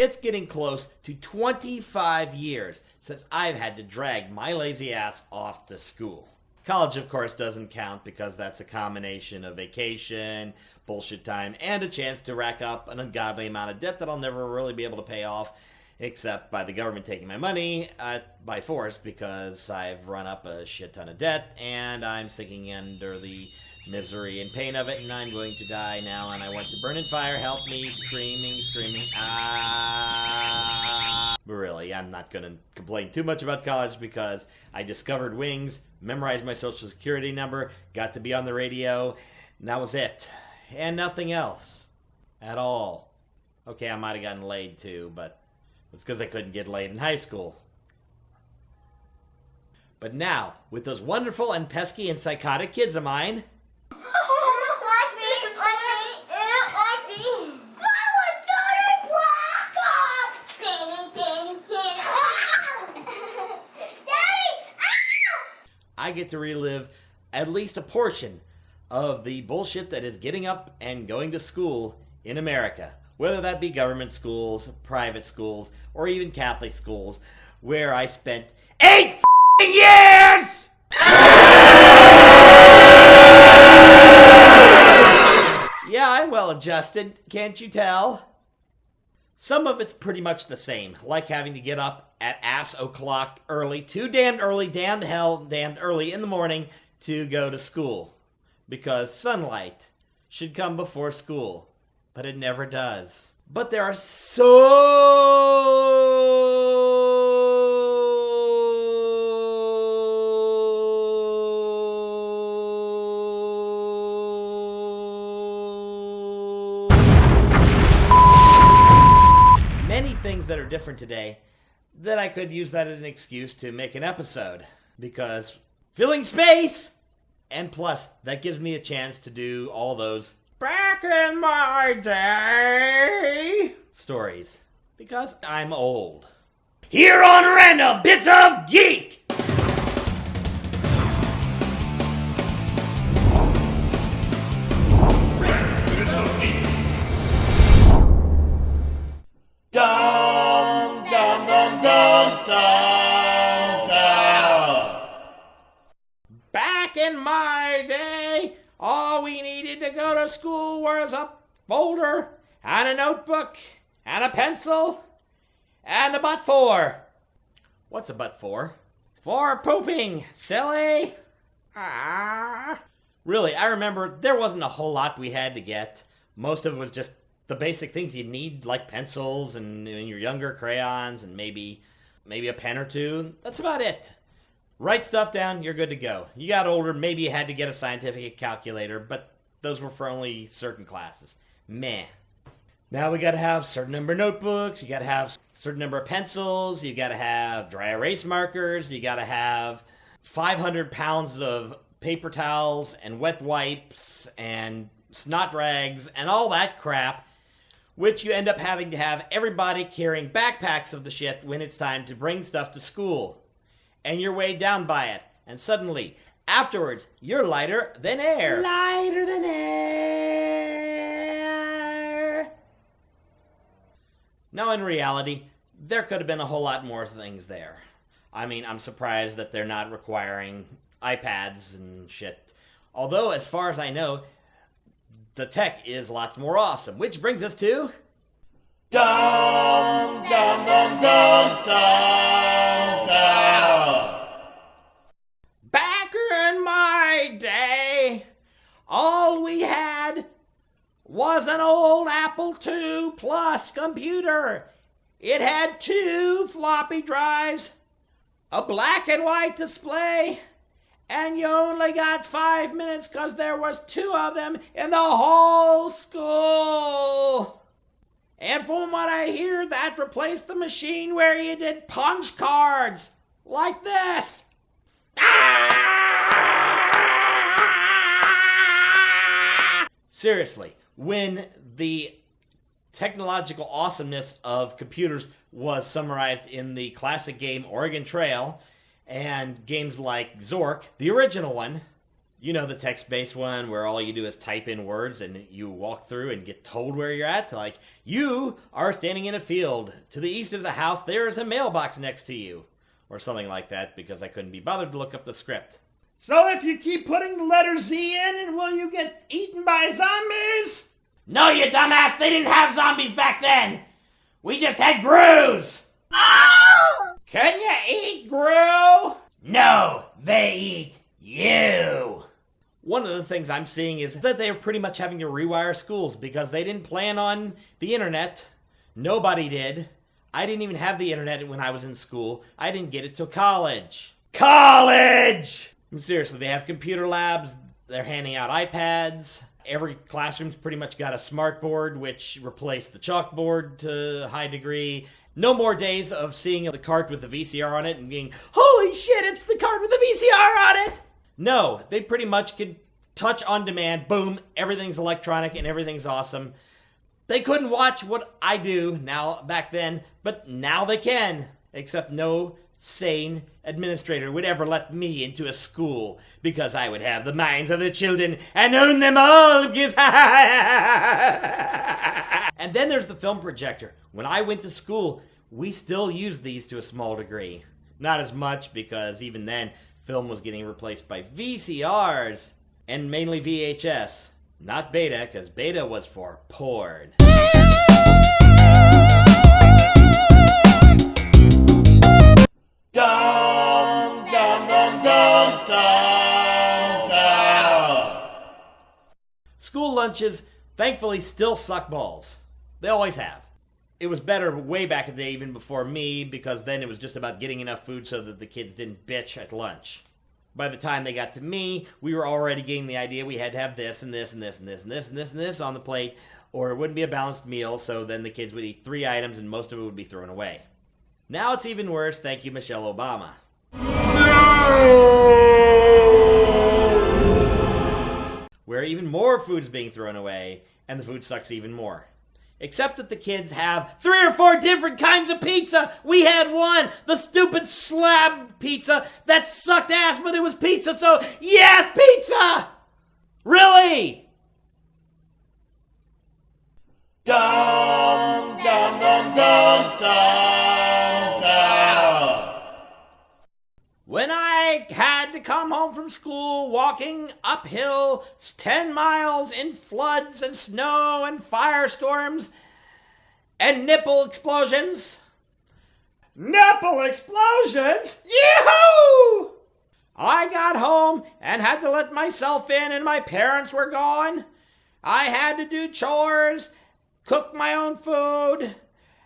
It's getting close to 25 years since I've had to drag my lazy ass off to school. College, of course, doesn't count because that's a combination of vacation, bullshit time, and a chance to rack up an ungodly amount of debt that I'll never really be able to pay off, except by the government taking my money by force because I've run up a shit ton of debt and I'm sinking under the misery and pain of it, and I'm going to die now, and I went to burn in fire, help me, screaming, ah. But really, I'm not going to complain too much about college because I discovered wings, memorized my social security number, got to be on the radio, and that was it. And nothing else. At all. Okay, I might have gotten laid too, but it's because I couldn't get laid in high school. But now, with those wonderful and pesky and psychotic kids of mine, I get to relive at least a portion of the bullshit that is getting up and going to school in America. Whether that be government schools, private schools, or even Catholic schools, where I spent 8 years! Yeah, I'm well adjusted, can't you tell? Some of it's pretty much the same, like having to get up at ass o'clock early, too damned early, damned early in the morning to go to school. Because sunlight should come before school, but it never does. But there are many things that are different today that I could use that as an excuse to make an episode. Because filling space! And plus, that gives me a chance to do all those back in my day stories. Because I'm old. Here on Random Bits of Geek! Dum, dum, dum, dum, dum, dum. Back in my day, all we needed to go to school was a folder and a notebook and a pencil and a butt for. What's a butt for? For pooping, silly. Really, I remember there wasn't a whole lot we had to get. Most of it was just the basic things you need, like pencils and in your younger crayons and maybe a pen or two. That's about it. Write stuff down, you're good to go. You got older, maybe you had to get a scientific calculator, but those were for only certain classes. Meh. Now we gotta have certain number of notebooks, you gotta have certain number of pencils, you gotta have dry erase markers, you gotta have 500 pounds of paper towels and wet wipes and snot rags and all that crap, which you end up having to have everybody carrying backpacks of the shit when it's time to bring stuff to school. And you're weighed down by it. And suddenly, afterwards, you're lighter than air. Lighter than air. Now, in reality, there could have been a whole lot more things there. I mean, I'm surprised that they're not requiring iPads and shit. Although, as far as I know, the tech is lots more awesome. Which brings us to... Dum, dum, dum, dum, dum, dum. Back in my day, all we had was an old Apple II Plus computer. It had 2 floppy drives, a black and white display, and you only got 5 minutes because there was 2 of them in the whole school. And from what I hear, that replaced the machine where you did punch cards. Like this. Seriously, when the technological awesomeness of computers was summarized in the classic game Oregon Trail, and games like Zork, the original one, You know, the text-based one where all you do is type in words and you walk through and get told where you're at. Like, you are standing in a field. To the east of the house, there is a mailbox next to you. Or something like that, because I couldn't be bothered to look up the script. So if you keep putting the letter Z in, and will you get eaten by zombies? No, you dumbass! They didn't have zombies back then! We just had Grus! Oh! Can you eat Gru? No, they eat you! One of the things I'm seeing is that they're pretty much having to rewire schools because they didn't plan on the internet. Nobody did. I didn't even have the internet when I was in school. I didn't get it till college. College! Seriously, they have computer labs. They're handing out iPads. Every classroom's pretty much got a smart board, which replaced the chalkboard to a high degree. No more days of seeing the cart with the VCR on it and being, holy shit, it's the cart with the VCR on it! No, they pretty much could touch on demand, boom, everything's electronic and everything's awesome. They couldn't watch what I do now back then, but now they can. Except no sane administrator would ever let me into a school because I would have the minds of the children and own them all. And then there's the film projector. When I went to school, we still used these to a small degree. Not as much because even then, film was getting replaced by VCRs and mainly VHS. Not beta, because beta was for porn. Dum, dum, dum, dum, dum, dum. School lunches, thankfully, still suck balls. They always have. It was better way back in the day, even before me, because then it was just about getting enough food so that the kids didn't bitch at lunch. By the time they got to me, we were already getting the idea we had to have this and this and this and this and this and this and this on the plate, or it wouldn't be a balanced meal, so then the kids would eat 3 items and most of it would be thrown away. Now it's even worse, thank you, Michelle Obama. Where even more food's being thrown away, and the food sucks even more. Except that the kids have 3 or 4 different kinds of pizza. We had one, the stupid slab pizza that sucked ass, but it was pizza, so yes, pizza! Really? Dum, dum, dum, dum, dum, dum. When I had to come home from school walking uphill 10 miles in floods and snow and firestorms and nipple explosions. Nipple explosions? Yahoo! I got home and had to let myself in and my parents were gone. I had to do chores, cook my own food,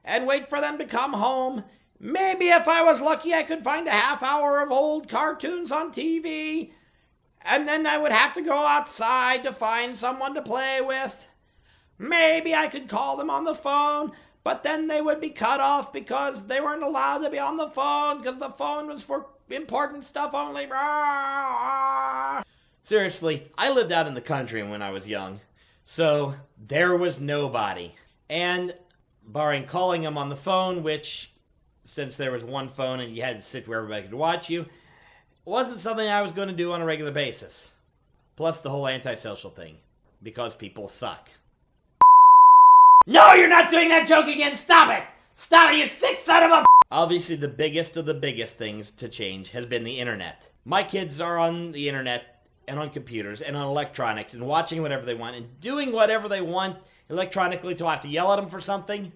and wait for them to come home. Maybe if I was lucky, I could find a half hour of old cartoons on TV. And then I would have to go outside to find someone to play with. Maybe I could call them on the phone, but then they would be cut off because they weren't allowed to be on the phone because the phone was for important stuff only. Seriously, I lived out in the country when I was young, so there was nobody. And barring calling them on the phone, which, since there was one phone and you had to sit where everybody could watch you, wasn't something I was going to do on a regular basis. Plus the whole antisocial thing, because people suck. No, you're not doing that joke again! Stop it! Stop it, you sick son of a... Obviously, the biggest of the biggest things to change has been the internet. My kids are on the internet and on computers and on electronics and watching whatever they want and doing whatever they want electronically till I have to yell at them for something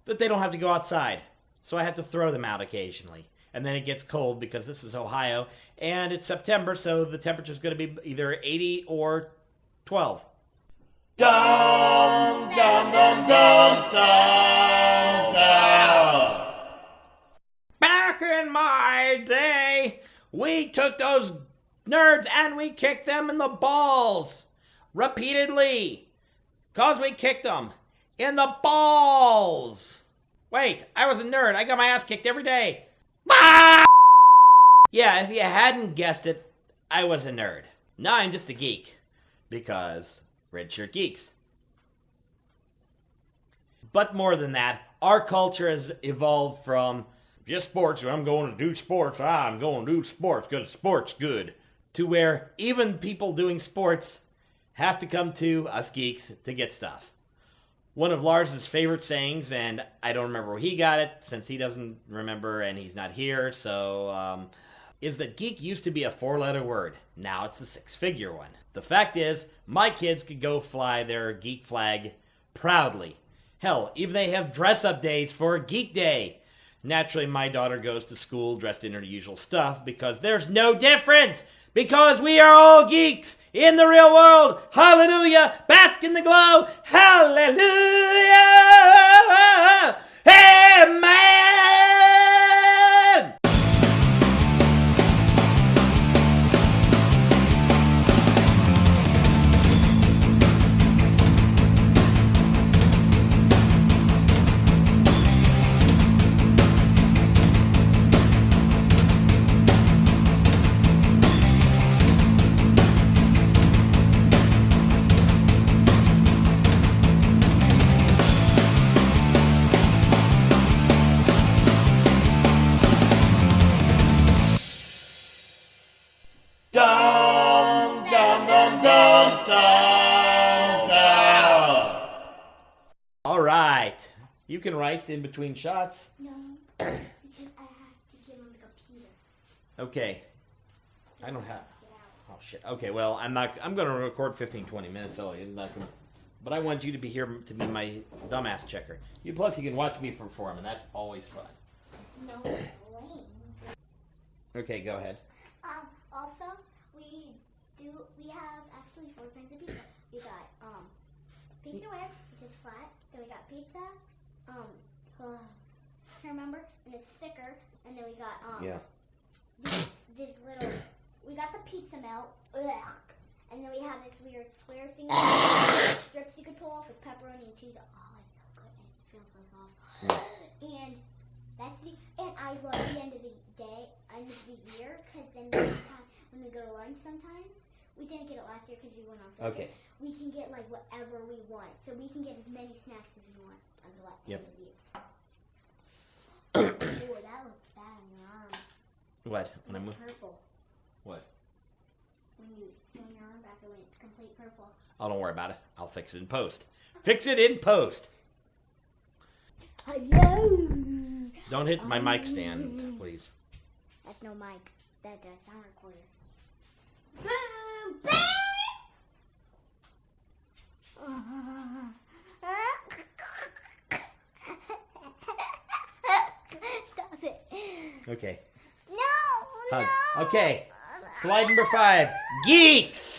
that they don't have to go outside. So I have to throw them out occasionally. And then it gets cold because this is Ohio and it's September, so the temperature's going to be either 80 or 12. Dum, dum, dum, dum, dum, dum. Back in my day, we took those nerds and we kicked them in the balls repeatedly. Because we kicked them in the balls. Wait, I was a nerd. I got my ass kicked every day. Ah! Yeah, if you hadn't guessed it, I was a nerd. Now I'm just a geek. Because red shirt geeks. But more than that, our culture has evolved from just sports, I'm going to do sports, I'm going to do sports because sports good, to where even people doing sports have to come to us geeks to get stuff. One of Lars's favorite sayings, and I don't remember where he got it since he doesn't remember and he's not here, so is that geek used to be a 4-letter word. Now it's a 6-figure one. The fact is, my kids could go fly their geek flag proudly. Hell, even they have dress-up days for Geek Day. Naturally, my daughter goes to school dressed in her usual stuff because there's no difference. Because we are all geeks in the real world. Hallelujah. Bask in the glow. Hallelujah. Amen. Dum, dum, dum, dum, dum, dum. All right. You can write in between shots. No, because I have to get on the computer. Okay. I don't have... Oh, shit. Okay, well, I'm going to record 15, 20 minutes, so it's not going to... But I want you to be here to be my dumbass checker. Plus, you can watch me perform, and that's always fun. No, lame. Okay, go ahead. Also, we have actually 4 kinds of pizza. We got pizza wedge, which is flat. Then we got pizza, remember? And it's thicker. And then we got this little. We got the pizza melt. Ugh. And then we have this weird square thing, strips you could pull off with pepperoni and cheese. Oh, it's so good and it feels so soft. And that's and I love the end of the year, because then when we go to lunch sometimes, we didn't get it last year because we went on Friday. Okay. We can get like whatever we want, so we can get as many snacks as we want until the end of the year. Oh, that looks bad on your arm. What? When I move? Purple. What? When you swing your arm back, it went complete purple. Oh, don't worry about it. I'll fix it in post. Fix it in post. Hello. Don't hit my mic stand, please. That's no mic. That's a sound recorder. Stop it. Okay. No. Hug. No. Okay. Slide number 5. Geeks.